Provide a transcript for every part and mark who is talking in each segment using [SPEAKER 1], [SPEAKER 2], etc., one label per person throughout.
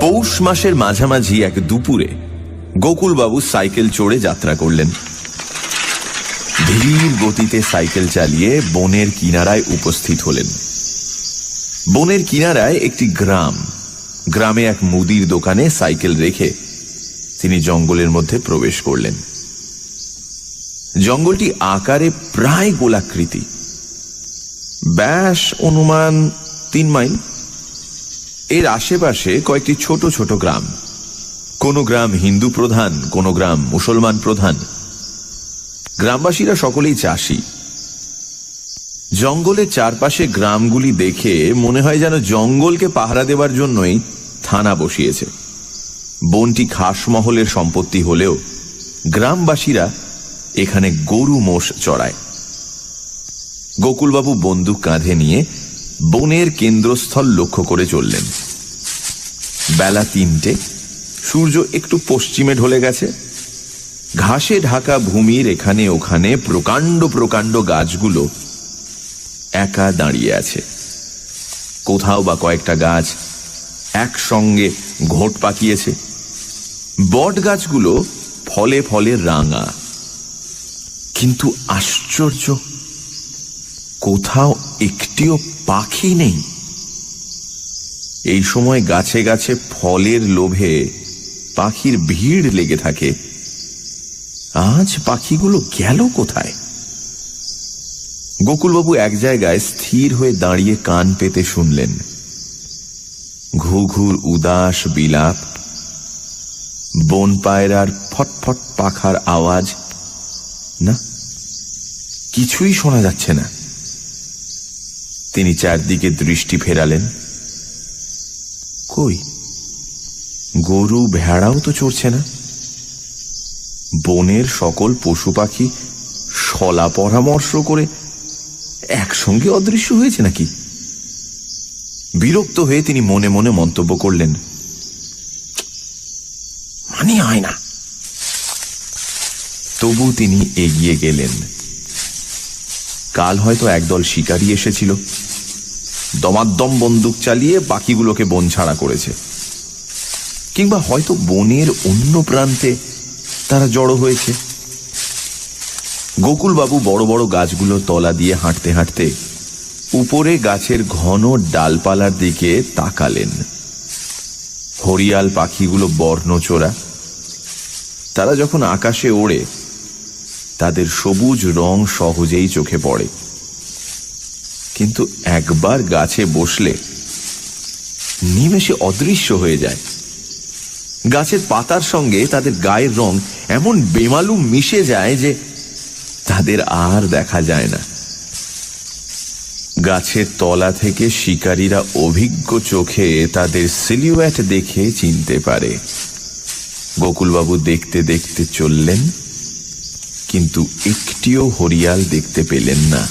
[SPEAKER 1] পৌষ মাসের মাঝামাঝি এক দুপুরে গোকুলবাবু সাইকেল চড়ে যাত্রা করলেন। ধীর গতিতে সাইকেল চালিয়ে বনের কিনারায় উপস্থিত হলেন। বনের কিনারায় একটি গ্রামে এক মুদির দোকানে সাইকেল রেখে তিনি জঙ্গলের মধ্যে প্রবেশ করলেন। জঙ্গলটি আকারে প্রায় গোলাকৃতি, ব্যাস অনুমান 3 মাইল। এর আশেপাশে কয়েকটি ছোট ছোট গ্রাম, কোন গ্রাম হিন্দু প্রধান, কোন গ্রাম মুসলমান প্রধান। গ্রামবাসীরা সকলেই চাষী। জঙ্গলের চারপাশে গ্রামগুলি দেখে মনে হয় যেন জঙ্গলকে পাহারা দেবার জন্যই থানা বসিয়েছে। বনটি খাসমহলের সম্পত্তি হলেও গ্রামবাসীরা এখানে গরু মোষ চড়ায়। গোকুলবাবু বন্দুক কাঁধে নিয়ে বনের কেন্দ্রস্থল লক্ষ্য করে চললেন। বেলা 3টে, সূর্য একটু পশ্চিমে ঢলে গেছে। ঘাসে ঢাকা ভূমির এখানে ওখানে প্রকাণ্ড প্রকাণ্ড গাছগুলো একা দাঁড়িয়ে আছে। কোথাও বা কয়েকটা গাছ একসঙ্গে ঘোট পাকিয়েছে। বট গাছগুলো ফলে ফলে রাঙা, কিন্তু আশ্চর্য, কোথাও একটিও পাখি নেই। এই সময় গাছে গাছে ফলের লোভে পাখির ভিড় লেগে থাকে। আজ পাখিগুলো গেল কোথায়? গোকুলবাবু এক জায়গায় স্থির হয়ে দাঁড়িয়ে কান পেতে শুনলেন। ঘুঘুর উদাস বিলাপ, বন পায়রার ফটফট পাখার আওয়াজ, না, কিছুই শোনা যাচ্ছে না। তিনি চারদিকে দৃষ্টি ফেরালেন। কই, গরু ভেড়াও তো চড়ছে না। বনের সকল পশু পাখি শলা পরামর্শ করে একসঙ্গে অদৃশ্য হয়েছে নাকি? বিরক্ত হয়ে তিনি মনে মনে মন্তব্য করলেন, মানে হয় না। তবু তিনি এগিয়ে গেলেন। কাল হয়তো একদল শিকারী এসেছিল, দমাদ্দম বন্দুক চালিয়ে পাখিগুলোকে বন ছাড়া করেছে, কিংবা হয়তো বনের অন্য প্রান্তে তারা জড়ো হয়েছে। গোকুলবাবু বড় বড় গাছগুলো তলা দিয়ে হাঁটতে হাঁটতে উপরে গাছের ঘন ডালপালার দিকে তাকালেন। হরিয়াল পাখিগুলো বর্ণচোরা। তারা যখন আকাশে ওড়ে তাদের সবুজ রং সহজেই চোখে পড়ে, কিন্তু একবার গাছে বসলে নিমেষে অদৃশ্য হয়ে যায়। গাছের পাতার সঙ্গে তাদের গায়ের রং এমন বেমালুম মিশে যায় যে তাদের আর দেখা যায় না। গাছের তলা থেকে শিকারীরা অভিজ্ঞ চোখে তাদের সিলুয়েট দেখে চিনতে পারে। গোকুলবাবু দেখতে দেখতে চললেন, কিন্তু একটিও হরিয়াল দেখতে পেলেন না।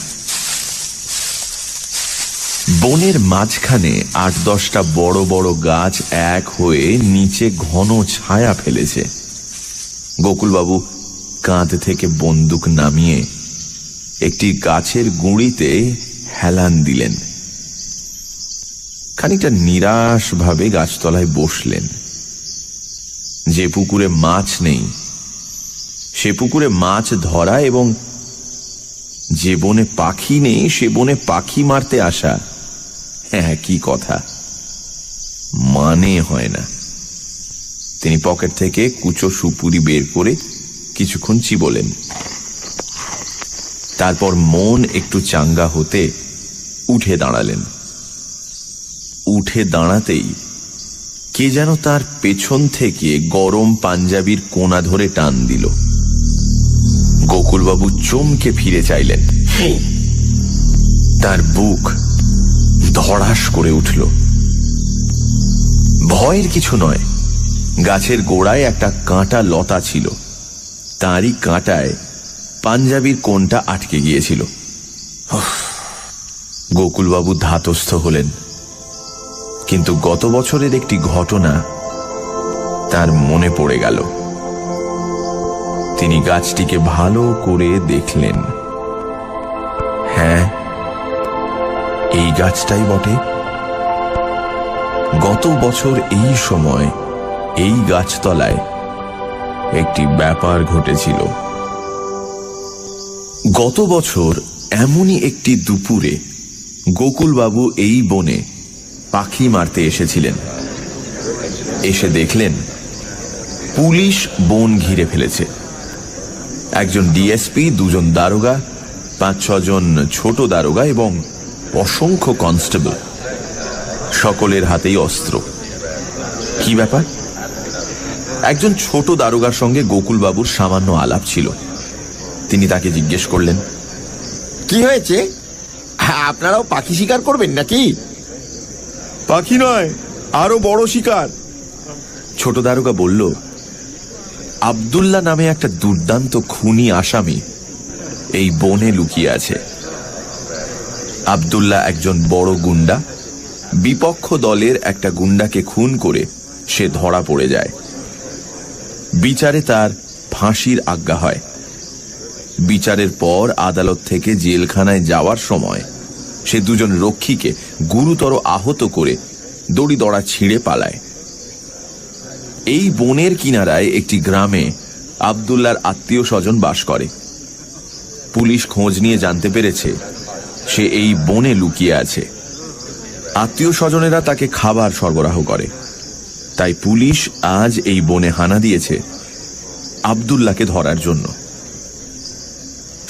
[SPEAKER 1] বনের মাঝখানে 8-10টা বড় বড় গাছ এক হয়ে নিচে ঘন ছায়া ফেলেছে। গোকুলবাবু কাঁধ থেকে বন্দুক নামিয়ে একটি গাছের গুঁড়িতে হেলান দিলেন। খানিকটা নিরাশ ভাবে গাছতলায় বসলেন। যে পুকুরে মাছ নেই সে পুকুরে মাছ ধরা এবং যে বনে পাখি নেই সে বনে পাখি মারতে আসা, হ্যাঁ, কি কথা, মানে হয় না। তিনি পকেট থেকে কুচো সুপুরি বের করে কিছুক্ষণ চিবোলেন। তারপর মন একটু চাঙ্গা হতে উঠে দাঁড়ালেন। উঠে দাঁড়াতেই কে যেন তার পেছন থেকে গরম পাঞ্জাবির কোনা ধরে টান দিল। গোকুলবাবু চমকে ফিরে চাইলেন। তার বুক ধড়াস করে উঠল। ভয়ের কিছু নয়, গাছের গোড়ায় একটা কাঁটা লতা ছিল, তারই কাঁটায় পাঞ্জাবির কোণটা আটকে গিয়েছিল। গোকুলবাবু ধাতস্থ হলেন, কিন্তু গত বছরের একটি ঘটনা তার মনে পড়ে গেল। তিনি গাছটিকে ভালো করে দেখলেন। হ্যাঁ, এই গাছটাই বটে। গত বছর এই সময় এই গাছতলায় একটি ব্যাপার ঘটেছিল। গত বছর এমনই একটি দুপুরে গোকুলবাবু এই বনে পাখি মারতে এসেছিলেন। এসে দেখলেন পুলিশ বন ঘিরে ফেলেছে। একজন ডিএসপি, 2 জন দারোগা, 5-6 জন ছোট দারোগা এবং অসংখ্য কনস্টেবল, সকলের হাতেই অস্ত্র। কি ব্যাপার? একজন ছোট দারোগার সঙ্গে গোকুলবাবুর সামান্য আলাপ ছিল। তিনি তাকে জিজ্ঞেস করলেন,
[SPEAKER 2] কি হয়েছে? আপনারাও পাখি শিকার করবেন নাকি?
[SPEAKER 3] পাখি নয়, আরো বড় শিকার।
[SPEAKER 1] ছোট দারোগা বলল, আব্দুল্লাহ নামে একটা দুর্দান্ত খুনি আসামি এই বনে লুকিয়ে আছে। আব্দুল্লাহ একজন বড় গুন্ডা। বিপক্ষ দলের একটা গুন্ডাকে খুন করে সে ধরা পড়ে যায়। বিচারে তার ফাঁসির আজ্ঞা হয়। বিচারের পর আদালত থেকে জেলখানায় যাওয়ার সময় সে 2 জন রক্ষীকে গুরুতর আহত করে দড়ি দড়া ছিঁড়ে পালায়। এই বনের কিনারায় একটি গ্রামে আব্দুল্লাহর আত্মীয় স্বজন বাস করে। পুলিশ খোঁজ নিয়ে জানতে পেরেছে সে এই বনে লুকিয়ে আছে। আত্মীয় স্বজনেরা তাকে খাবার সরবরাহ করে। তাই পুলিশ আজ এই বনে হানা দিয়েছে আব্দুল্লাহকে ধরার জন্য।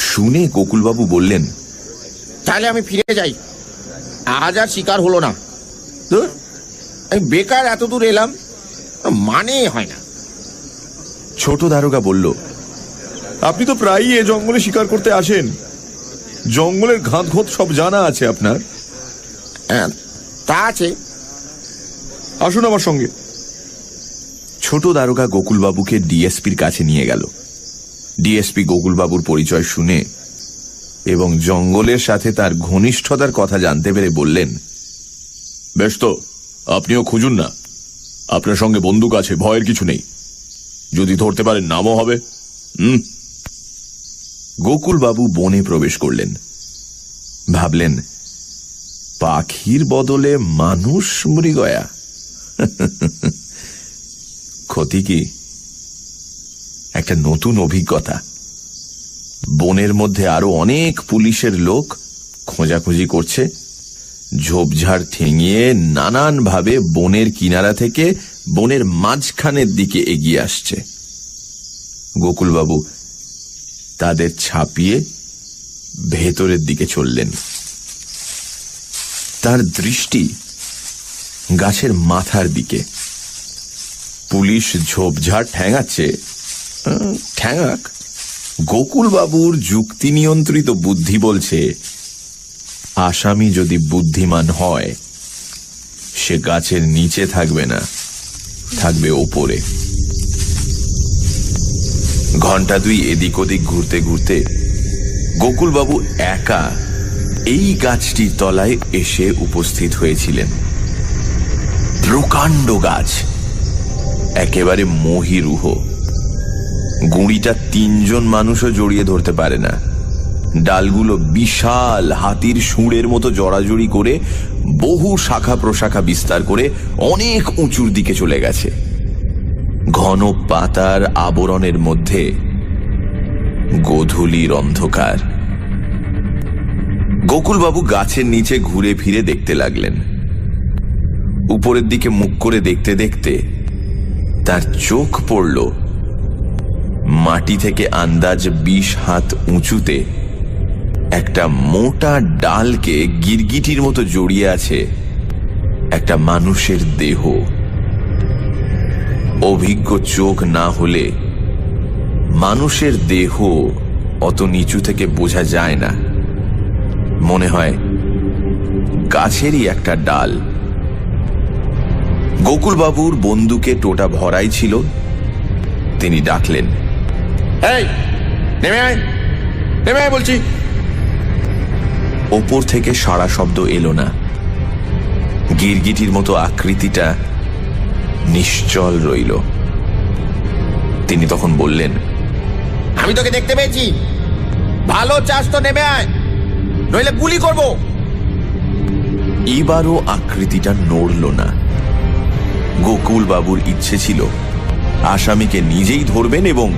[SPEAKER 1] শুনে গোকুলবাবু বললেন,
[SPEAKER 2] তাহলে আমি ফিরে যাই, আজ আর শিকার হলো না। ধুর, আমি বেকার এত দূর এলাম, মানে হয় না।
[SPEAKER 1] ছোট দারোগা বলল,
[SPEAKER 3] আপনি তো প্রায়ই এ জঙ্গলে শিকার করতে আসেন, জঙ্গলের ঘাত ঘোত সব জানা আছে আপনার।
[SPEAKER 2] তা আছে।
[SPEAKER 3] আসুন আমার সঙ্গে।
[SPEAKER 1] ছোট দারোগা গোকুলবাবুকে ডিএসপির কাছে নিয়ে গেল। ডিএসপি গোকুলবাবুর পরিচয় শুনে এবং জঙ্গলের সাথে তার ঘনিষ্ঠতার কথা জানতে পেরে বললেন,
[SPEAKER 3] বেশ তো, আপনিও খুঁজুন না, আপনার সঙ্গে বন্দুক আছে, ভয়ের কিছু নেই। যদি ধরতে পারেন নামও হবে।
[SPEAKER 1] গোকুলবাবু বনে প্রবেশ করলেন। ভাবলেন, পাখির বদলে মানুষ মৃগয়া। ক্ষতি কি? একটা নতুন অভিজ্ঞতা। বনের মধ্যে আরো অনেক পুলিশের লোক খোঁজাখুঁজি করছে। ঝোপঝাড় ঠেঙিয়ে নানান ভাবে বনের কিনারা থেকে বনের মাঝখানের দিকে এগিয়ে আসছে। গোকুলবাবু তাদের ছাপিয়ে ভেতরের দিকে চললেন। তার দৃষ্টি গাছের মাথার দিকে। পুলিশ ঝোপঝাড় ঠ্যাঙাচ্ছে, ঠ্যাঙাক। গোকুলবাবুর যুক্তি নিয়ন্ত্রিত বুদ্ধি বলছে, আসামি যদি বুদ্ধিমান হয় সে গাছের নিচে থাকবে না, থাকবে ওপরে। ঘন্টা 2 এদিক ওদিক ঘুরতে ঘুরতে গোকুলবাবু একা এই গাছটির তলায় এসে উপস্থিত হয়েছিলেন। প্রকাণ্ড গাছ, একেবারে মহিরুহ। গুঁড়িটা 3 জন মানুষও জড়িয়ে ধরতে পারে না। ডালগুলো বিশাল হাতির শুঁড়ের মতো জড়াজড়ি করে বহু শাখা প্রশাখা বিস্তার করে অনেক উঁচুর দিকে চলে গেছে। ঘন পাতার আবরণের মধ্যে গোধূলির অন্ধকার। গোকুলবাবু গাছের নিচে ঘুরে ফিরে দেখতে লাগলেন। উপরের দিকে মুখ করে দেখতে দেখতে তার চোখ পড়ল মাটি থেকে আন্দাজ 20 হাত উঁচুতে একটা মোটা ডালকে গিরগিটির মতো জড়িয়ে আছে একটা মানুষের দেহ। অভিজ্ঞ চোখ না হলে মানুষের দেহ অত নিচু থেকে বোঝা যায় না। মনে হয় গাছেরই একটা ডাল। গোকুলবাবুর বন্দুকে টোটা ভরাই ছিল। তিনি ডাকলেন,
[SPEAKER 2] এই নেমে আয়, নেমে আয় বলছি।
[SPEAKER 1] ওপর থেকে সাড়া শব্দ এলো না। গিরগিটির মতো আকৃতিটা নিশ্চল রইল। তিনি তখন বললেন,
[SPEAKER 2] আমি তোকে দেখতে পেয়েছি, ভালো চাস তো নেমে আয়, নইলে গুলি করব।
[SPEAKER 1] এবারও আকৃতিটা নড়ল না। গোকুল বাবুর ইচ্ছে ছিল আসামিকে নিজেই ধরবেন এবং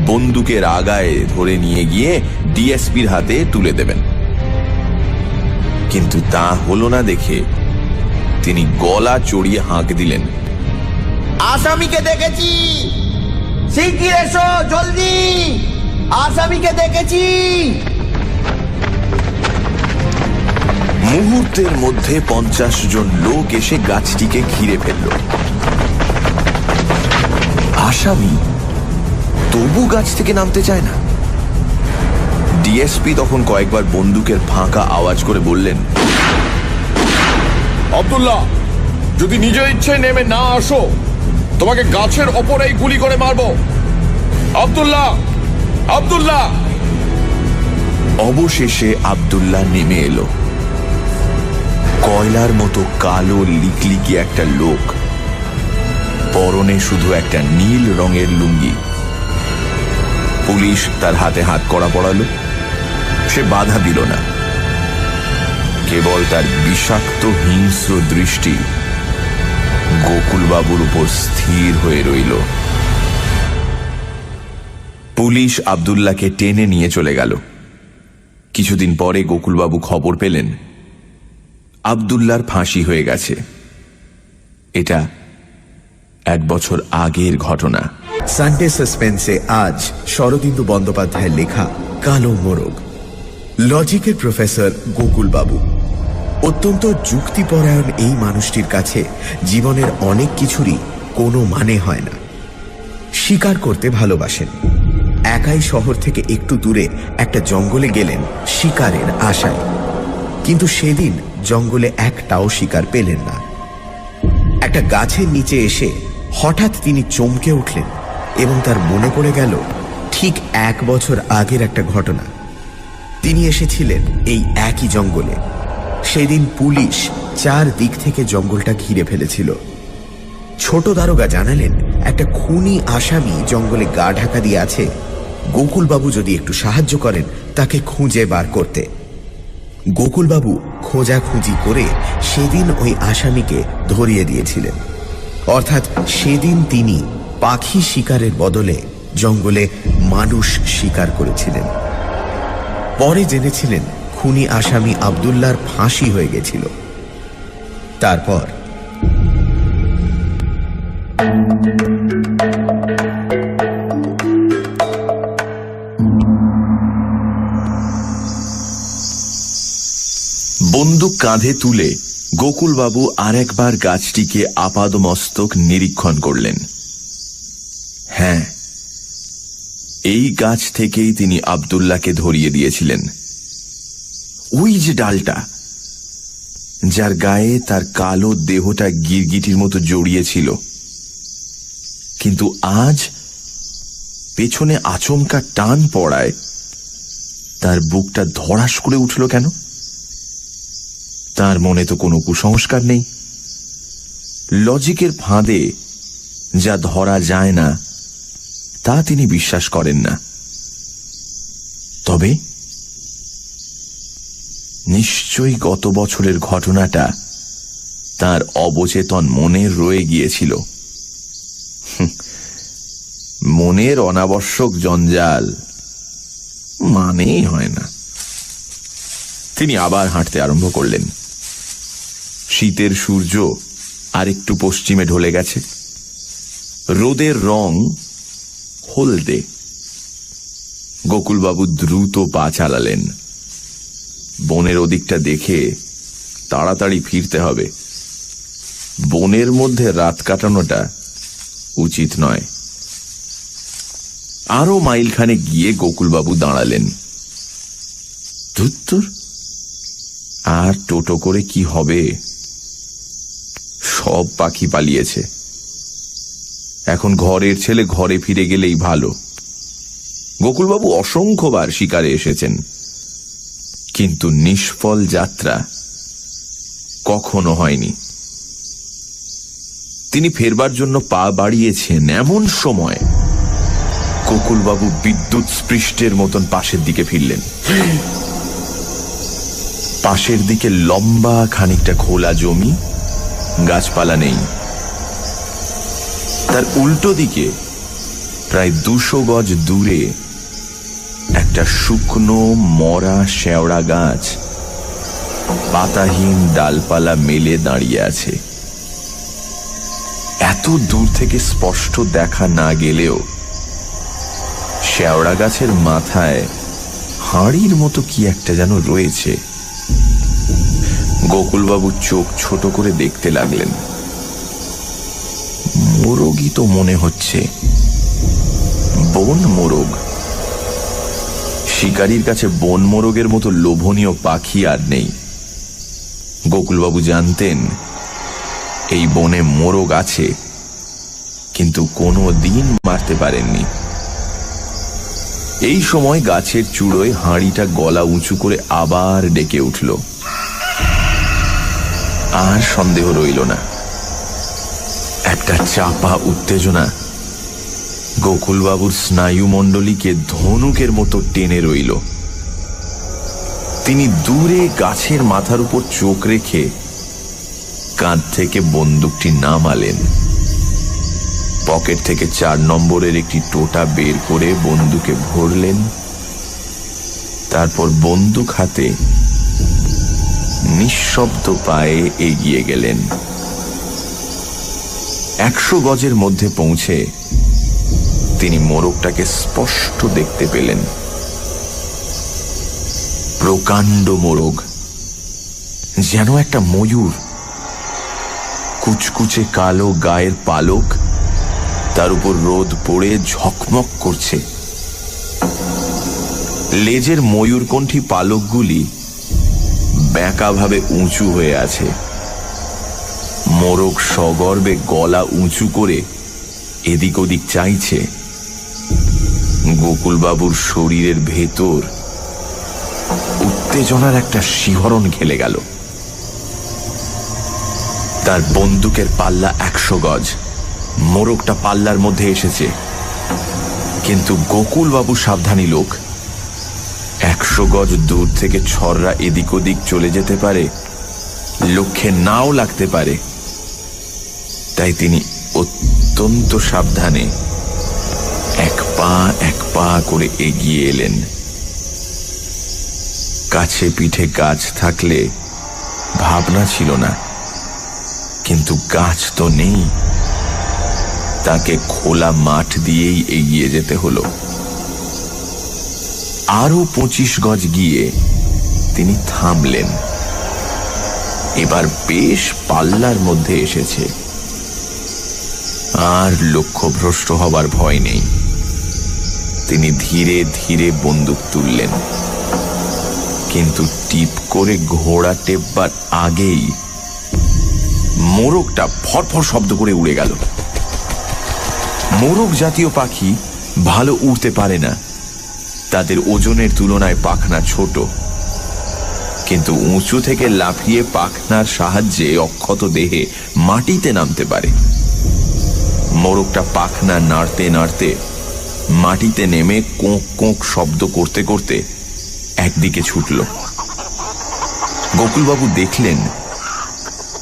[SPEAKER 1] বন্দুকের আগায় ধরে নিয়ে গিয়ে ডিএসপির হাতে তুলে দেবেন। কিন্তু তা হলো না দেখে তিনি গলা চড়িয়ে হাঁক দিলেন,
[SPEAKER 2] আসামিকে দেখেছি, শিগগির এসো, জলদি, আসামিকে দেখেছি।
[SPEAKER 1] মুহূর্তের মধ্যে 50 জন লোক এসে গাছটিকে ঘিরে ফেলল। আসামি তবু গাছ থেকে নামতে চায় না। ডিএসপি তখন কয়েকবার বন্দুকের ফাঁকা আওয়াজ করে বললেন,
[SPEAKER 3] আব্দুল্লাহ, যদি নিজে ইচ্ছে নেমে না আসো তোমাকে গাছের ওপরেই গুলি করে মারবো। আব্দুল্লাহ, আব্দুল্লাহ।
[SPEAKER 1] অবশেষে আব্দুল্লাহ নেমে এলো। কয়লার মতো কালো লিকলিকি একটা লোক, পরনে শুধু একটা নীল রঙের লুঙ্গি। পুলিশ তার হাতে হাত কড়া পড়ালো। সে বাধা দিল না, কেবল তার বিষাক্ত হিংস্র দৃষ্টি গোকুলবাবুর উপর স্থির হয়ে রইল। পুলিশ আব্দুল্লাহকে টেনে নিয়ে চলে গেল। কিছুদিন পরে গোকুলবাবু খবর পেলেন আব্দুল্লাহর ফাঁসি হয়ে গেছে। এটা 1 বছর আগের ঘটনা।
[SPEAKER 4] সানডে সাসপেন্সে আজ শরদিন্দু বন্দ্যোপাধ্যায়ের লেখা কালো মোরগ। লজিকের প্রফেসর গোকুলবাবু। অত্যন্ত যুক্তিপরায়ণ এই মানুষটির কাছে জীবনের অনেক কিছুরই কোনো মানে হয় না। শিকার করতে ভালোবাসেন। একাই শহর থেকে একটু দূরে একটা জঙ্গলে গেলেন শিকারের আশায়, কিন্তু সেদিন জঙ্গলে একটাও শিকার পেলেন না। একটা গাছের নিচে এসে হঠাৎ তিনি চমকে উঠলেন এবং তার মনে পড়ে গেল ঠিক 1 বছর আগের একটা ঘটনা। তিনি এসেছিলেন এই একই জঙ্গলে। সেদিন পুলিশ 4 দিক থেকে জঙ্গলটা ঘিরে ফেলেছিল। ছোট দারোগা জানালেন একটা খুনি আসামি জঙ্গলে গা ঢাকা দিয়ে আছে, গোকুলবাবু যদি একটু সাহায্য করেন তাকে খুঁজে বার করতে। গোকুলবাবু খোঁজাখুঁজি করে সেদিন ওই আসামিকে ধরিয়ে দিয়েছিলেন। অর্থাৎ সেদিন তিনি পাখি শিকারের বদলে জঙ্গলে মানুষ শিকার করেছিলেন। পরে জেনেছিলেন খুনি আসামি আব্দুল্লাহর ফাঁসি হয়ে গেছিল। তারপর
[SPEAKER 1] বন্দুক কাঁধে তুলে গোকুলবাবু আরেকবার গাছটিকে আপাদমস্তক নিরীক্ষণ করলেন। হ্যাঁ, এই গাছ থেকেই তিনি আব্দুল্লাহকে ধরিয়ে দিয়েছিলেন। ওই যে ডালটা, যার গায়ে তার কালো দেহটা গিরগিটির মতো জড়িয়েছিল। কিন্তু আজ পেছনে আচমকা টান পড়ায় তার বুকটা ধড়াস করে উঠল কেন? তার মনে তো কোনো কুসংস্কার নেই। লজিকের ফাঁদে যা ধরা যায় না তা তিনি বিশ্বাস করেন না। তবে নিশ্চয়ই গত বছরের ঘটনাটা তার অবচেতন মনে রয়ে গিয়েছিল। মনের অনাবশ্যক জঞ্জাল মানেই হয় না। তিনি আবার হাঁটতে আরম্ভ করলেন। শীতের সূর্য আরেকটু পশ্চিমে ঢলে গেছে। রোদের রং হলদে। গোকুলবাবু দ্রুত পা চালালেন। বনের ওদিকটা দেখে তাড়াতাড়ি ফিরতে হবে। বনের মধ্যে রাত কাটানোটা উচিত নয়। আরো মাইলখানে গিয়ে গোকুলবাবু দাঁড়ালেন। ধুত্তুর, আর টোটো করে কি হবে? সব পাখি পালিয়েছে। এখন ঘরের ছেলে ঘরে ফিরে গেলেই ভালো। গোকুলবাবু অসংখ্যবার শিকারে এসেছেন, কিন্তু নিষ্ফল যাত্রা কখনো হয়নি। তিনি ফেরবার জন্য পা বাড়িয়েছেন এমন সময় গোকুলবাবু বিদ্যুৎ স্পৃষ্টের মতন পাশের দিকে ফিরলেন। পাশের দিকে লম্বা খানিকটা খোলা জমি, গাছপালা নেই। তার উল্টো দিকে প্রায় 200 গজ দূরে একটা শুকনো মরা শেওড়া গাছ পাতাহীন ডালপালা মেলে দাঁড়িয়ে আছে। এত দূর থেকে স্পষ্ট দেখা না গেলেও শেওড়া গাছের মাথায় হাঁড়ির মতো কি একটা যেন রয়েছে। গোকুলবাবু চোখ ছোট করে দেখতে লাগলেন। মোরগই তো মনে হচ্ছে, বন মোরগ। শিকারীর কাছে বন মোরগের মতো লোভনীয় পাখি আর নেই। গোকুলবাবু জানতেন এই বনে মোরগ আছে, কিন্তু কোনো দিন মারতে পারেননি। এই সময় গাছের চূড়োয় হাঁড়িটা গলা উঁচু করে আবার ডেকে উঠল। আর সন্দেহ রইল না, একটা চাপা উত্তেজনা গোকুলবাবুর স্নায়ুমণ্ডলীকে ধনুকের মতো টেনে রইল। তিনি দূরে গাছের মাথার উপর চোখ রেখে কাঁধ থেকে বন্দুকটি নামালেন। পকেট থেকে 4 নম্বরের একটি টোটা বের করে বন্দুকে ভরলেন। তারপর বন্দুক হাতে নিঃশব্দ পায়ে এগিয়ে গেলেন। 100 গজের মধ্যে পৌঁছে তিনি মোরগটাকে স্পষ্ট দেখতে পেলেন। প্রকাণ্ড মোরগ, যেন একটা ময়ূর। কুচকুচে কালো গায়ের পালক, তার উপর রোদ পড়ে ঝকমক করছে। লেজের ময়ূরকণ্ঠী পালকগুলি বেঁকাভাবে উঁচু হয়ে আছে। মোরগ সগর্বে গলা উঁচু করে এদিক ওদিক চাইছে। গোকুলবাবুর শরীরের ভেতর উত্তেজনার একটা শিহরণ খেলে গেল। তার বন্দুকের পাল্লা 100 গজ। মোরগটা পাল্লার মধ্যে এসেছে, কিন্তু গোকুলবাবু সাবধানী লোক। 100 গজ দূর থেকে ছররা এদিক ওদিক চলে যেতে পারে, লক্ষ্যে নাও লাগতে পারে। তাই তিনি অত্যন্ত সাবধানে এক পা করে এগিয়ে এলেন। কাছে পিঠে গাছ থাকলে ভাবনা ছিল না, কিন্তু গাছ তো নেই। তাকে খোলা মাঠ দিয়েই এগিয়ে যেতে হলো। আরো 25 গজ গিয়ে তিনি থামলেন। এবার বেশ পাল্লার মধ্যে এসেছে, আর লক্ষ্যভ্রষ্ট হবার ভয় নেই। তিনি ধীরে ধীরে বন্দুক তুললেন, কিন্তু টিপ করে ঘোড়া টেপবার আগেই মোরগটা ফরফর শব্দ করে উড়ে গেল। মোরগ জাতীয় পাখি ভালো উড়তে পারে না, তাদের ওজনের তুলনায় পাখনা ছোট, কিন্তু উঁচু থেকে লাফিয়ে পাখনার সাহায্যে অক্ষত দেহে মাটিতে নামতে পারে। মোরগটা পাখনা নাড়তে নাড়তে মাটিতে নেমে কোঁক কোঁক শব্দ করতে করতে একদিকে ছুটল। গোকুলবাবু দেখলেন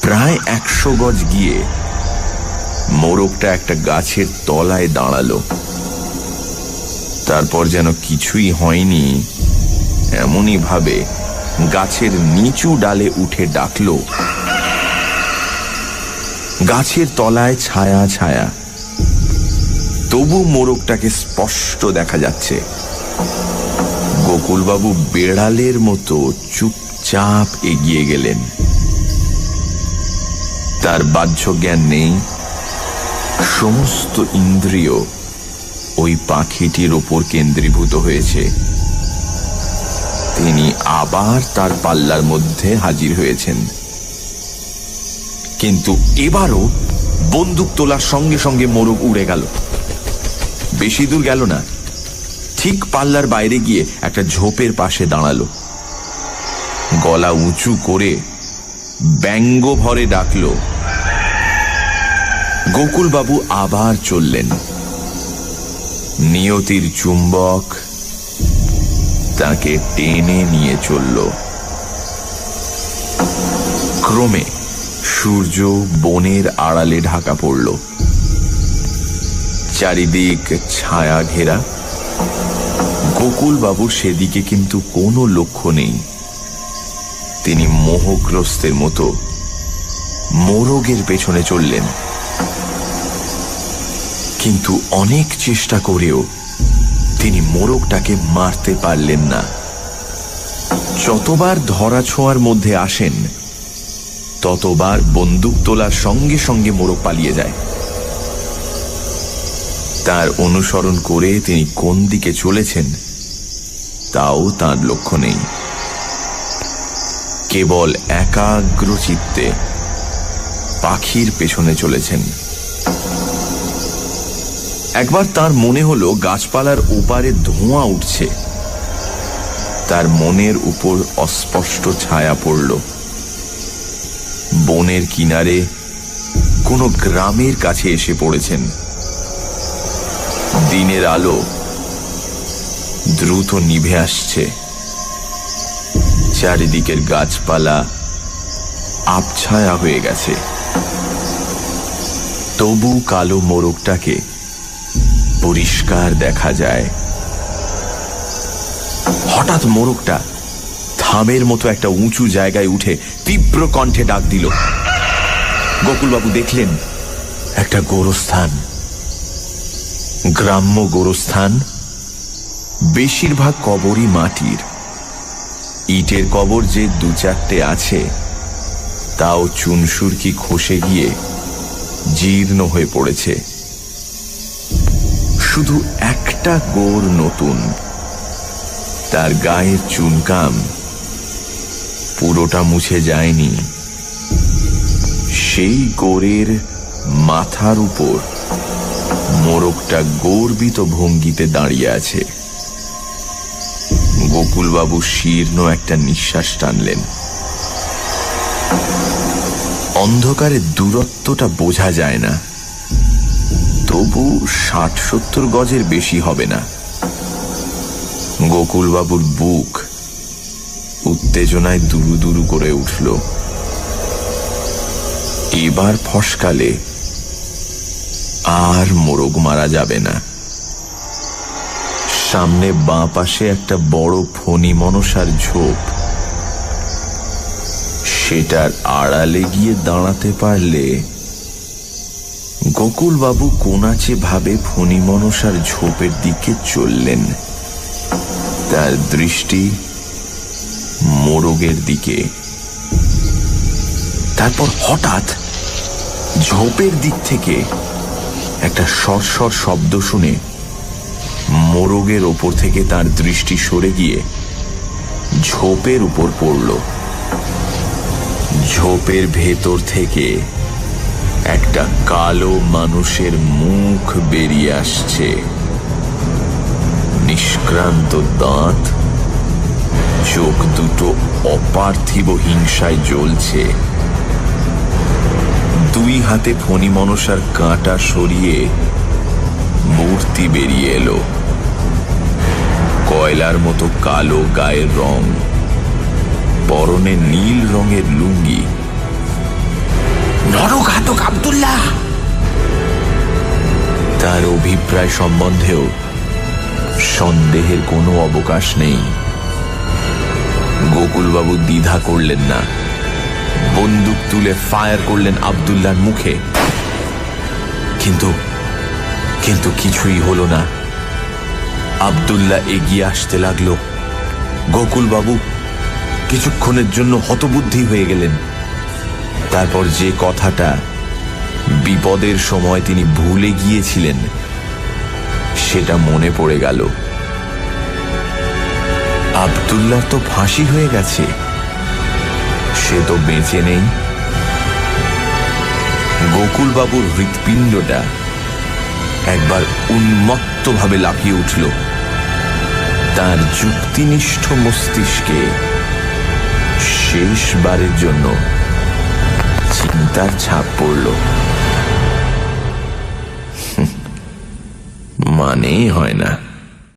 [SPEAKER 1] প্রায় 100 গজ গিয়ে মোরগটা একটা গাছের তলায় দাঁড়ালো। তারপর যেন কিছুই হয়নি এমনই ভাবে গাছের নিচু ডালে উঠে ডাকল। গাছের তলায় ছায়া ছায়া, তবু মোরগটাকে স্পষ্ট দেখা যাচ্ছে। গোকুলবাবু বেড়ালের মতো চুপচাপ এগিয়ে গেলেন। তার বাহ্য জ্ঞান নেই, সমস্ত ইন্দ্রিয় ওই পাখিটির ওপর কেন্দ্রীভূত হয়েছে। তিনি আবার তার পাল্লার মধ্যে হাজির হয়েছেন, কিন্তু এবারও বন্দুক তোলার সঙ্গে সঙ্গে মোরগ উড়ে গেল। বেশি দূর গেল না, ঠিক পাল্লার বাইরে গিয়ে একটা ঝোপের পাশে দাঁড়ালো। গলা উঁচু করে ব্যঙ্গ ভরে ডাকল। গোকুলবাবু আবার চললেন। নিয়তির চুম্বক তাকে টেনে নিয়ে চলল। ক্রমে সূর্য বনের আড়ালে ঢাকা পড়ল। চারিদিক ছায়া ঘেরা। গোকুল বাবুর সেদিকে কিন্তু কোনো লক্ষ্য নেই। তিনি মোহগ্রস্তের মতো মোরগের পেছনে চললেন, কিন্তু অনেক চেষ্টা করেও তিনি মোরগটাকে মারতে পারলেন না। যতবার ধরা ছোঁয়ার মধ্যে আসেন ততবার বন্দুক তোলার সঙ্গে সঙ্গে মোরগ পালিয়ে যায়। তার অনুসরণ করে তিনি কোন দিকে চলেছেন তাও তার লক্ষ্য নেই। কেবল একাগ্র চিত্তে পাখির পেছনে চলেছেন। একবার তার মনে হলো গাছপালার ওপারে ধোঁয়া উঠছে। তার মনের উপর অস্পষ্ট ছায়া পড়ল। বনের কিনারে কোনো গ্রামের কাছে এসে পড়েছেন। দিনের আলো দ্রুত নিভে আসছে। চারিদিকের গাছপালা আবছায়া হয়ে গেছে। তবু কালো মোরগটাকে পরিষ্কার দেখা যায়। হঠাৎ মোরগটা থামের মতো একটা উঁচু জায়গায় উঠে তীব্র কণ্ঠে ডাক দিল। গোকুলবাবু দেখলেন একটা গোরস্থান, গ্রাম্য গোরস্থান। বেশিরভাগ কবরই মাটির। ইটের কবর যে দু চারটে আছে তাও চুনসুরকি খসে গিয়ে জীর্ণ হয়ে পড়েছে। শুধু একটা গোর নতুন, তার গায়ের চুনকাম পুরোটা মুছে যায়নি। সেই গোরের মাথার উপর মোরগটা গর্বিত ভঙ্গিতে দাঁড়িয়ে আছে। গোকুলবাবু শীর্ণ একটা নিঃশ্বাস টানলেন। অন্ধকারে দূরত্বটা বোঝা যায় না, তবু ৬০-৭০ গজের বেশি হবে না। গোকুলবাবুর বুক উত্তেজনায় দুরু দুরু করে উঠল। এবার ফসকালে আর মোরগ মারা যাবে না। সামনে বাঁ পাশে একটা বড় ফণী মনসার ঝোপ। সেটার আড়ালে গিয়ে দাঁড়াতে পারলে গোকুলবাবু কোনাচে ভাবে ফণী মনসার ঝোপের দিকে চললেন। তার দৃষ্টি মোরগের দিকে। তারপর হঠাৎ ঝোপের দিক থেকে একটা সরসর শব্দ শুনে মোরগের ওপর থেকে তার দৃষ্টি সরে গিয়ে ঝোপের উপর পড়ল। ঝোপের ভেতর থেকে একটা কালো মানুষের মুখ বেরিয়ে আসছে। নিষ্ক্রান্ত দাঁত, চোখ দুটো অপার্থিব হিংসায় জ্বলছে। দুই হাতে ফণী মনসার কাঁটা সরিয়ে মূর্তি বেরিয়ে এলো। কয়লার মতো কালো গায়ের রং, পরনে নীল রঙের লুঙ্গি।
[SPEAKER 2] নরঘাতক আব্দুল্লাহ!
[SPEAKER 1] তার অভিপ্রায় সম্বন্ধেও সন্দেহের কোনো অবকাশ নেই। গোকুলবাবু দ্বিধা করলেন না, বন্দুক তুলে ফায়ার করলেন আব্দুল্লাহর মুখে। কিন্তু কিছুই হলো না। আব্দুল্লাহ এগিয়ে আসতে লাগলো। গোকুলবাবু কিছুক্ষণের জন্য হতবুদ্ধি হয়ে গেলেন। তারপর যে কথাটা বিপদের সময় তিনি ভুলে গিয়েছিলেন সেটা মনে পড়ে গেল। আব্দুল্লাহ তো ফাঁসি হয়ে গেছে, সে তো বেঁচে নেই। গোকুলবাবুর হৃৎপিণ্ডটা একবার উন্মত্তভাবে লাফিয়ে উঠল। তার যুক্তিনিষ্ঠ মস্তিষ্কে শেষবারের জন্য চিন্তার ছাপ পড়ল। মানেই হয় না।